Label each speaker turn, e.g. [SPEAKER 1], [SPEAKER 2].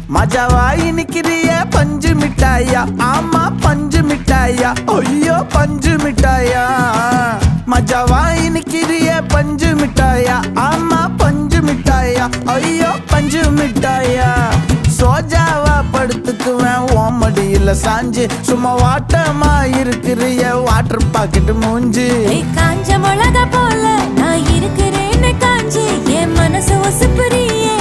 [SPEAKER 1] மஜாவாய் நிக்கிறிய பஞ்சு மிட்டாயா, ஆமா பஞ்சு மிட்டாயா, ஐயோ பஞ்சு மிட்டாயா. மஜாவாய் நிக்கிறிய பஞ்சு மிட்டாயா, ஆமா பஞ்சு மிட்டாயா, ஐயோ பஞ்சு மிட்டாயா. சோஜாவா படுத்துக்குவேன் ஓமடியில சாஞ்சு, சும்மா வாட்டமா இருக்கிறிய வாட்டர் பாக்கெட் மூஞ்சி.
[SPEAKER 2] காஞ்ச மிளகா போல நான் இருக்கிறேன்னு காஞ்சி என் மனசு ஒசுப்புறியே.